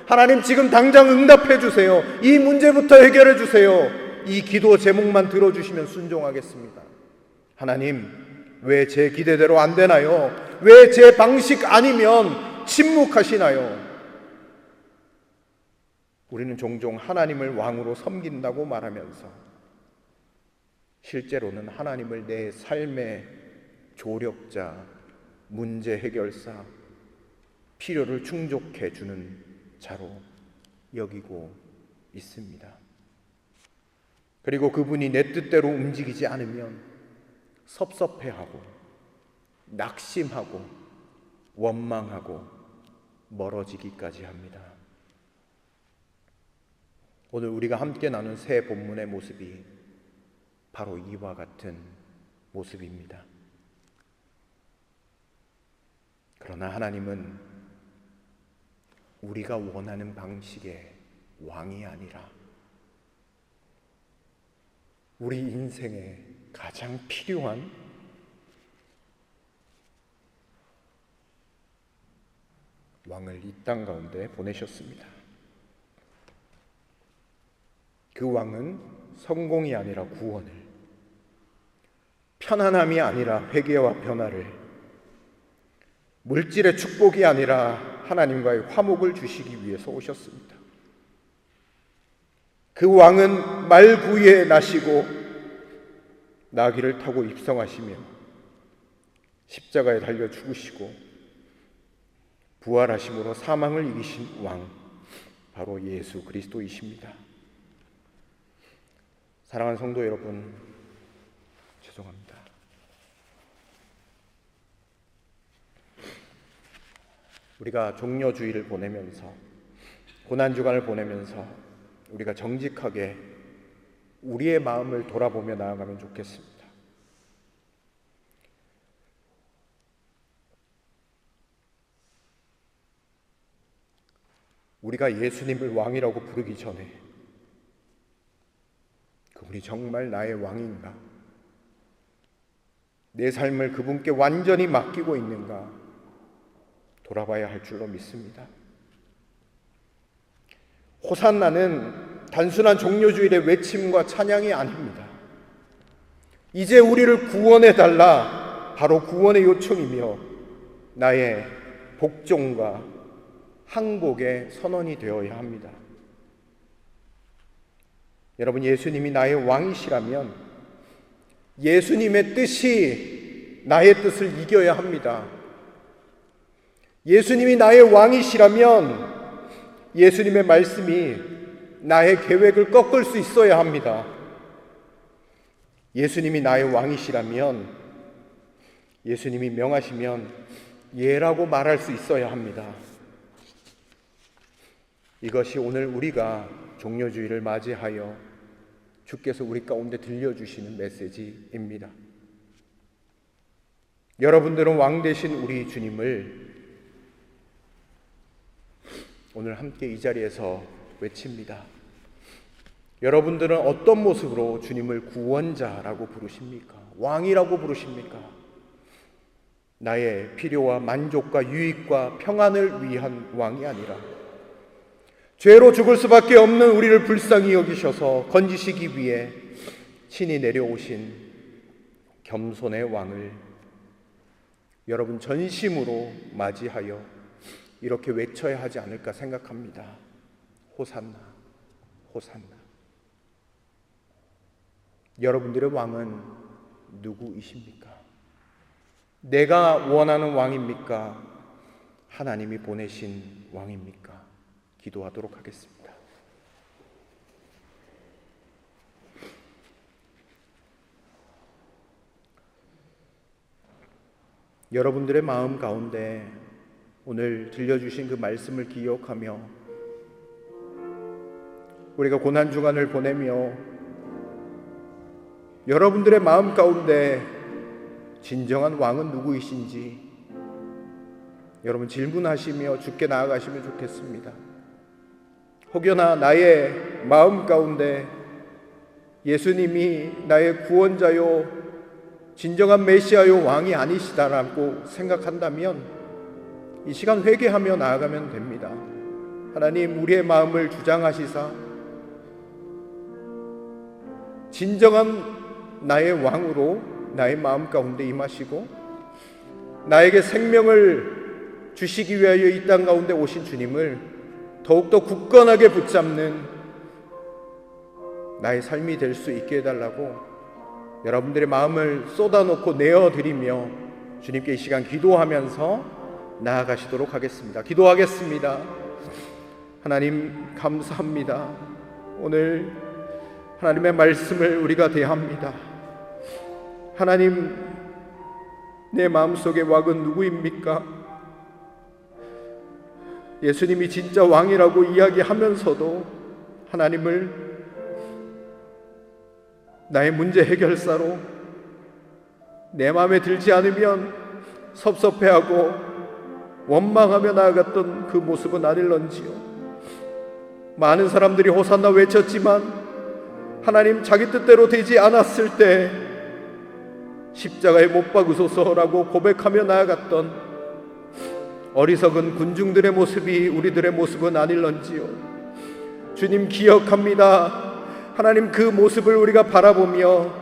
하나님, 지금 당장 응답해 주세요. 이 문제부터 해결해 주세요. 이 기도 제목만 들어주시면 순종하겠습니다. 하나님, 왜 제 기대대로 안 되나요? 왜 제 방식 아니면 침묵하시나요? 우리는 종종 하나님을 왕으로 섬긴다고 말하면서 실제로는 하나님을 내 삶의 조력자, 문제 해결사, 필요를 충족해 주는 자로 여기고 있습니다. 그리고 그분이 내 뜻대로 움직이지 않으면 섭섭해하고 낙심하고 원망하고 멀어지기까지 합니다. 오늘 우리가 함께 나눈 새 본문의 모습이 바로 이와 같은 모습입니다. 그러나 하나님은 우리가 원하는 방식의 왕이 아니라 우리 인생에 가장 필요한 왕을 이 땅 가운데 보내셨습니다. 그 왕은 성공이 아니라 구원을, 편안함이 아니라 회개와 변화를, 물질의 축복이 아니라 하나님과의 화목을 주시기 위해서 오셨습니다. 그 왕은 말구유에 나시고 나귀를 타고 입성하시며 십자가에 달려 죽으시고 부활하심으로 사망을 이기신 왕, 바로 예수 그리스도이십니다. 사랑하는 성도 여러분, 죄송합니다. 우리가 종려주의를 보내면서, 고난주간을 보내면서 우리가 정직하게 우리의 마음을 돌아보며 나아가면 좋겠습니다. 우리가 예수님을 왕이라고 부르기 전에 그분이 정말 나의 왕인가? 내 삶을 그분께 완전히 맡기고 있는가? 돌아봐야 할 줄로 믿습니다. 호산나는 단순한 종려주일의 외침과 찬양이 아닙니다. 이제 우리를 구원해달라, 바로 구원의 요청이며 나의 복종과 항복의 선언이 되어야 합니다. 여러분, 예수님이 나의 왕이시라면 예수님의 뜻이 나의 뜻을 이겨야 합니다. 예수님이 나의 왕이시라면 예수님의 말씀이 나의 계획을 꺾을 수 있어야 합니다. 예수님이 나의 왕이시라면 예수님이 명하시면 예라고 말할 수 있어야 합니다. 이것이 오늘 우리가 종려주의를 맞이하여 주께서 우리 가운데 들려주시는 메시지입니다. 여러분들은 왕 되신 우리 주님을 오늘 함께 이 자리에서 외칩니다. 여러분들은 어떤 모습으로 주님을 구원자라고 부르십니까? 왕이라고 부르십니까? 나의 필요와 만족과 유익과 평안을 위한 왕이 아니라 죄로 죽을 수밖에 없는 우리를 불쌍히 여기셔서 건지시기 위해 친히 내려오신 겸손의 왕을 여러분 전심으로 맞이하여 이렇게 외쳐야 하지 않을까 생각합니다. 호산나, 호산나. 여러분들의 왕은 누구이십니까? 내가 원하는 왕입니까? 하나님이 보내신 왕입니까? 기도하도록 하겠습니다. 여러분들의 마음 가운데 오늘 들려주신 그 말씀을 기억하며 우리가 고난주간을 보내며 여러분들의 마음 가운데 진정한 왕은 누구이신지 여러분 질문하시며 주께 나아가시면 좋겠습니다. 혹여나 나의 마음 가운데 예수님이 나의 구원자요 진정한 메시아요 왕이 아니시다라고 생각한다면 이 시간 회개하며 나아가면 됩니다. 하나님, 우리의 마음을 주장하시사 진정한 나의 왕으로 나의 마음 가운데 임하시고 나에게 생명을 주시기 위하여 이 땅 가운데 오신 주님을 더욱더 굳건하게 붙잡는 나의 삶이 될 수 있게 해달라고 여러분들의 마음을 쏟아놓고 내어드리며 주님께 이 시간 기도하면서 나아가시도록 하겠습니다. 기도하겠습니다. 하나님 감사합니다. 오늘 하나님의 말씀을 우리가 대합니다. 하나님, 내 마음속의 왕은 누구입니까? 예수님이 진짜 왕이라고 이야기하면서도 하나님을 나의 문제 해결사로 내 마음에 들지 않으면 섭섭해하고 원망하며 나아갔던 그 모습은 아닐런지요. 많은 사람들이 호산나 외쳤지만 하나님, 자기 뜻대로 되지 않았을 때 십자가에 못 박으소서라고 고백하며 나아갔던 어리석은 군중들의 모습이 우리들의 모습은 아닐런지요. 주님 기억합니다. 하나님, 그 모습을 우리가 바라보며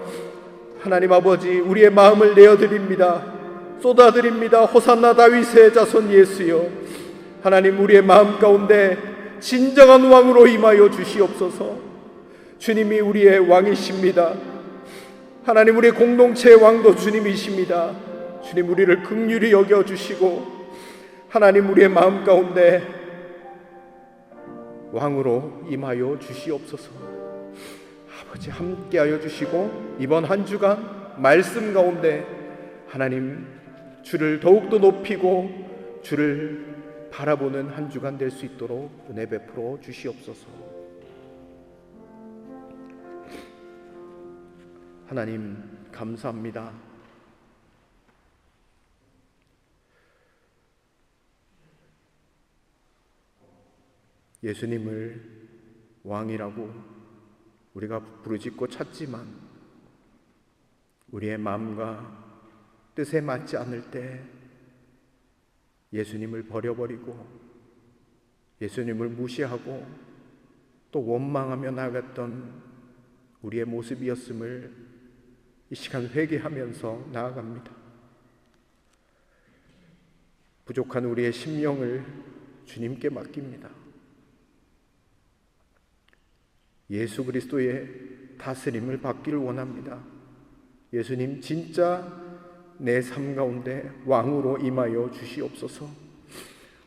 하나님 아버지, 우리의 마음을 내어드립니다. 쏟아드립니다. 호산나 다윗의 자손 예수여, 하나님, 우리의 마음 가운데 진정한 왕으로 임하여 주시옵소서. 주님이 우리의 왕이십니다. 하나님, 우리 공동체의 왕도 주님이십니다. 주님, 우리를 긍휼히 여겨주시고 하나님, 우리의 마음 가운데 왕으로 임하여 주시옵소서. 아버지 함께하여 주시고 이번 한 주간 말씀 가운데 하나님 주를 더욱더 높이고 주를 바라보는 한 주간 될 수 있도록 은혜 베풀어 주시옵소서. 하나님 감사합니다. 예수님을 왕이라고 우리가 부르짖고 찾지만 우리의 마음과 뜻에 맞지 않을 때 예수님을 버려버리고 예수님을 무시하고 또 원망하며 나아갔던 우리의 모습이었음을 이 시간 회개하면서 나아갑니다. 부족한 우리의 심령을 주님께 맡깁니다. 예수 그리스도의 다스림을 받기를 원합니다. 예수님 진짜 내 삶 가운데 왕으로 임하여 주시옵소서.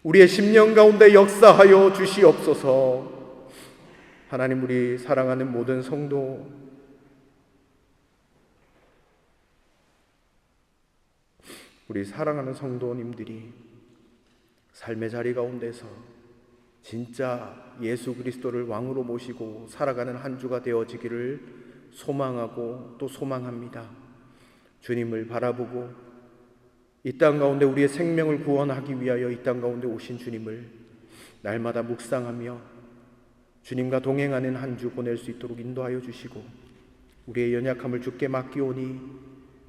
우리의 심령 가운데 역사하여 주시옵소서. 하나님, 우리 사랑하는 모든 성도, 우리 사랑하는 성도님들이 삶의 자리 가운데서 진짜 예수 그리스도를 왕으로 모시고 살아가는 한 주가 되어지기를 소망하고 또 소망합니다. 주님을 바라보고 이 땅 가운데 우리의 생명을 구원하기 위하여 이 땅 가운데 오신 주님을 날마다 묵상하며 주님과 동행하는 한 주 보낼 수 있도록 인도하여 주시고 우리의 연약함을 주께 맡기오니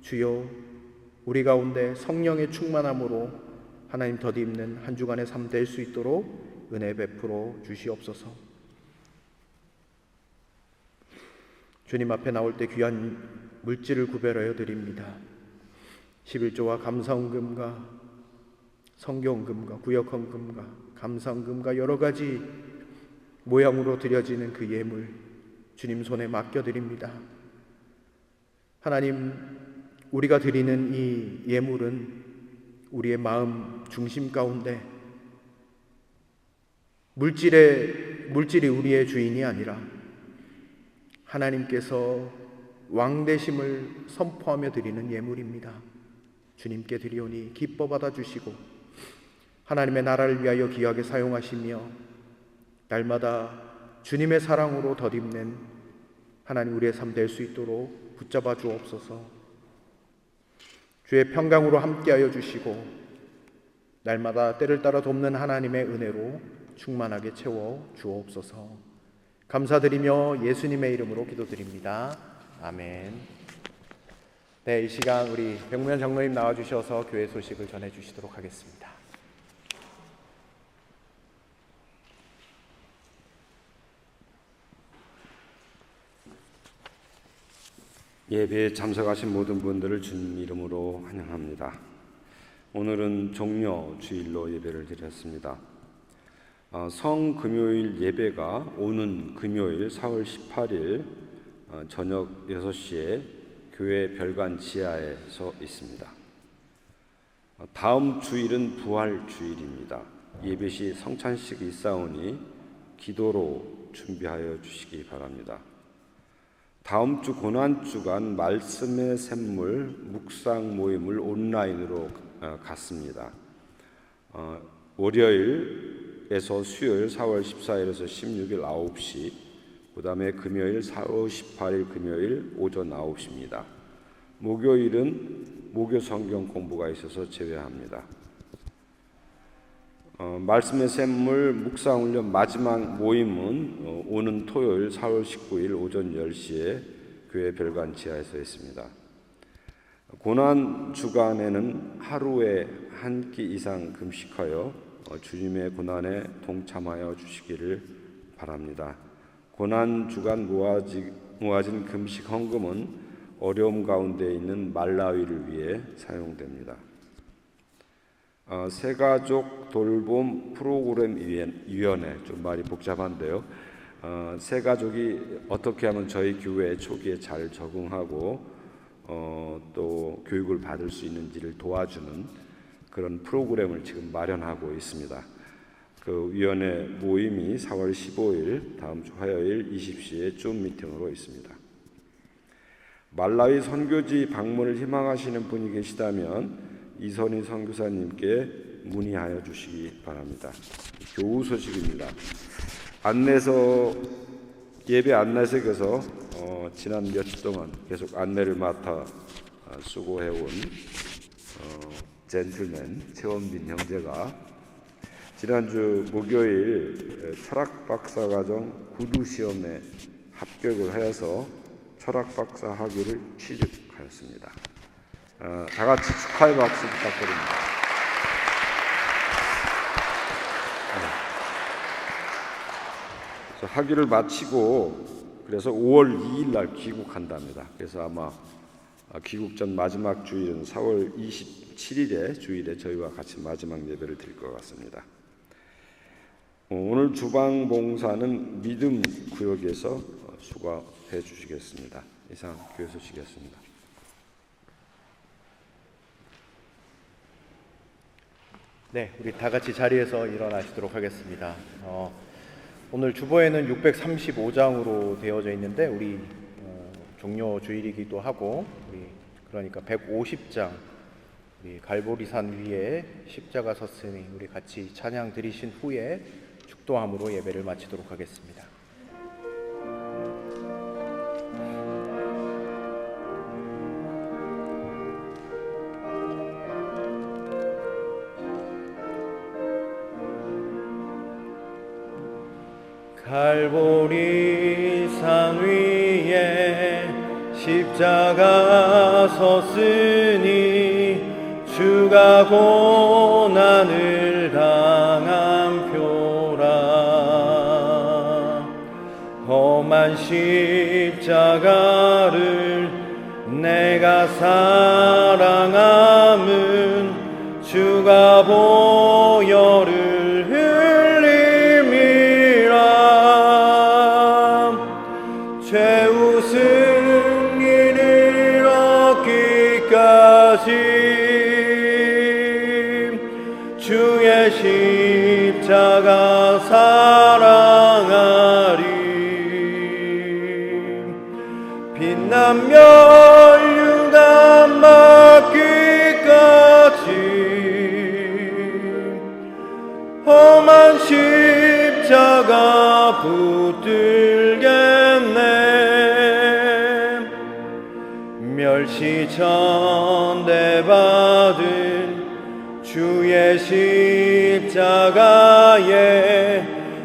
주여 우리 가운데 성령의 충만함으로 하나님 덧입는 한 주간의 삶 될 수 있도록 은혜 베풀어 주시옵소서. 주님 앞에 나올 때 귀한 물질을 구별하여 드립니다. 11조와 감사헌금과 성경헌금과 구역헌금과 감사헌금과 여러 가지 모양으로 드려지는 그 예물 주님 손에 맡겨드립니다. 하나님, 우리가 드리는 이 예물은 우리의 마음 중심 가운데 물질이 우리의 주인이 아니라 하나님께서 왕되심을 선포하며 드리는 예물입니다. 주님께 드리오니 기뻐 받아주시고 하나님의 나라를 위하여 귀하게 사용하시며 날마다 주님의 사랑으로 덧입는 하나님 우리의 삶 될 수 있도록 붙잡아 주옵소서. 주의 평강으로 함께하여 주시고 날마다 때를 따라 돕는 하나님의 은혜로 충만하게 채워 주옵소서. 감사드리며 예수님의 이름으로 기도드립니다. 아멘. 네, 이 시간 우리 백무현 장로님 나와주셔서 교회 소식을 전해주시도록 하겠습니다. 예배에 참석하신 모든 분들을 주님 이름으로 환영합니다. 오늘은 종려 주일로 예배를 드렸습니다. 성금요일 예배가 오는 금요일 4월 18일 저녁 6시에 교회 별관 지하에서 있습니다. 다음 주일은 부활 주일입니다. 예배 시 성찬식이 있사오니 기도로 준비하여 주시기 바랍니다. 다음 주 고난주간 말씀의 샘물 묵상 모임을 온라인으로 갖습니다. 월요일에서 수요일 4월 14일에서 16일 9시, 그 다음에 금요일 4월 18일 금요일 오전 9시입니다. 목요일은 목요 성경 공부가 있어서 제외합니다. 말씀의 샘물 묵상훈련 마지막 모임은 오는 토요일 4월 19일 오전 10시에 교회 별관 지하에서 있습니다. 고난 주간에는 하루에 한 끼 이상 금식하여 주님의 고난에 동참하여 주시기를 바랍니다. 고난 주간 모아진 금식 헌금은 어려움 가운데 있는 말라위를 위해 사용됩니다. 새가족 돌봄 프로그램 위원회, 좀 말이 복잡한데요. 새가족이 어떻게 하면 저희 교회 초기에 잘 적응하고 또 교육을 받을 수 있는지를 도와주는 그런 프로그램을 지금 마련하고 있습니다. 그 위원회 모임이 4월 15일 다음 주 화요일 20시에 줌 미팅으로 있습니다. 말라위 선교지 방문을 희망하시는 분이 계시다면 이선희 선교사님께 문의하여 주시기 바랍니다. 교우 소식입니다. 예배 안내석에서 지난 몇 주 동안 계속 안내를 맡아 수고해온 젠틀맨 최원빈 형제가 지난주 목요일 철학박사과정 구두 시험에 합격을 하여서 철학박사 학위를 취득하였습니다. 다 같이 축하의 박수 부탁드립니다. 학위를 마치고 그래서 5월 2일 날 귀국한답니다. 그래서 아마 귀국 전 마지막 주일은 4월 27일에 주일에 저희와 같이 마지막 예배를 드릴 것 같습니다. 오늘 주방 봉사는 믿음 구역에서 수고해 주시겠습니다. 이상 교회 소식이었습니다. 네, 우리 다 같이 자리에서 일어나시도록 하겠습니다. 오늘 주보에는 635장으로 되어져 있는데 우리 종료 주일이기도 하고 그러니까 150장 우리 갈보리산 위에 십자가 섰으니 우리 같이 찬양 드리신 후에 축도함으로 예배를 마치도록 하겠습니다. 갈보리산 위에 십자가 섰으니 주가 고난을 당한 표라. 험한 십자가를 내가 사랑함은 주가 보혈을 최후 승리를 얻기까지 주의 십자가 사랑하리. 빛난 멸류관 맞기까지 험한 십자가 붙들겠네. 멸시천대 받은 주의 십자가에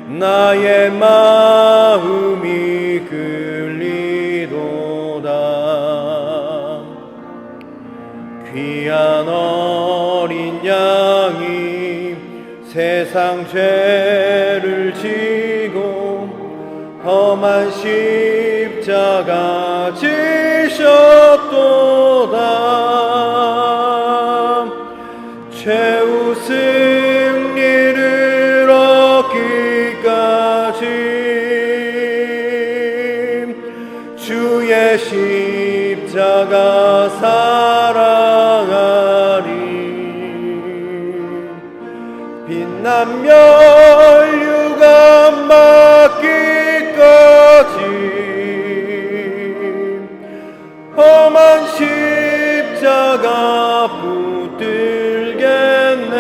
나의 마음이 끌리도다. 귀한 어린 양이 세상 죄를 지고 험한 십자가 지셨도다. 최후 승리를 얻기까지 주의 십자가 사랑하리. 빛난 멸류관 맞기까지 험한 십자가 붙들겠네.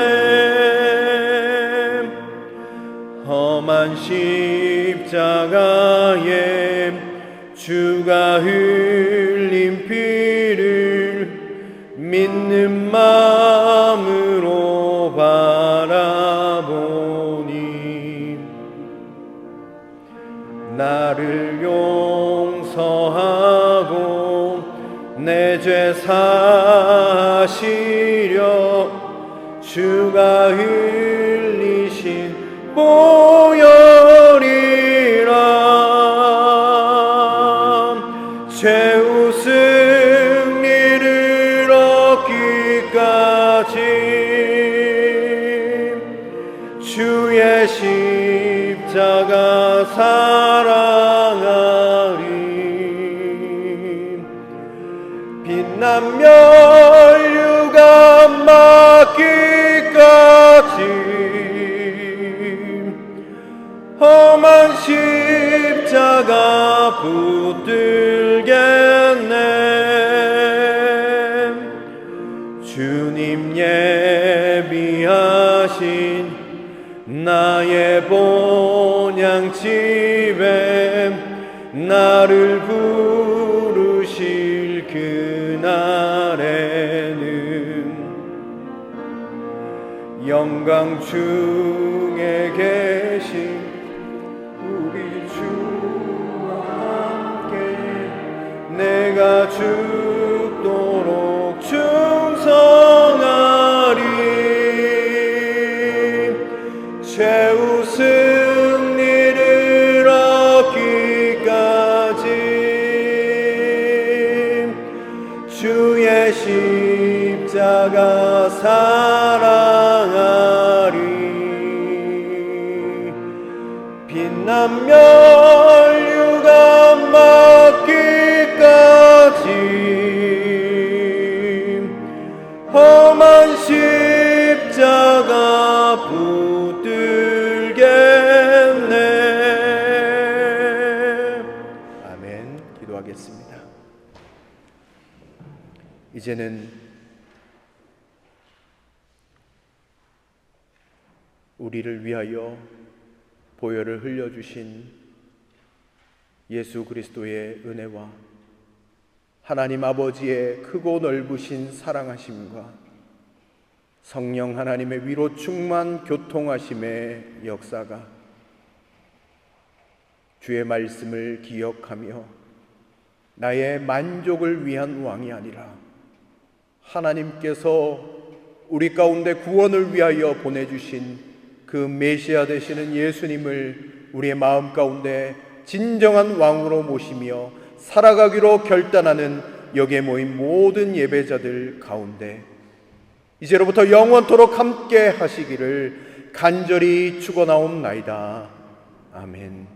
험한 십자가에 주가 흘린 피를 믿는 마음으로 바라보니 나를 용서하고 내 죄 사시려 주가 흘리신 보혈이라. 최후 승리를 얻기까지 주의 십자가 사랑하리. 빛난 멸류관 맞기까지 험한 십자가 붙들겠네. 주님 예비하신 나의 본향집에 나를 부르실 그날에는 영광 중에 계신 우리 주와 함께 내가 죽도록 충성하리. 최후 승리를 얻기까지 주의 십자가 사랑하리. 빛나면 멸류관 받기까지 험한 십자가 붙들겠네. 아멘. 기도하겠습니다. 이제는 우리를 위하여 보혈을 흘려주신 예수 그리스도의 은혜와 하나님 아버지의 크고 넓으신 사랑하심과 성령 하나님의 위로 충만 교통하심의 역사가 주의 말씀을 기억하며 나의 만족을 위한 왕이 아니라 하나님께서 우리 가운데 구원을 위하여 보내주신 그 메시아 되시는 예수님을 우리의 마음 가운데 진정한 왕으로 모시며 살아가기로 결단하는 여기에 모인 모든 예배자들 가운데 이제로부터 영원토록 함께 하시기를 간절히 축원하옵나이다. 아멘.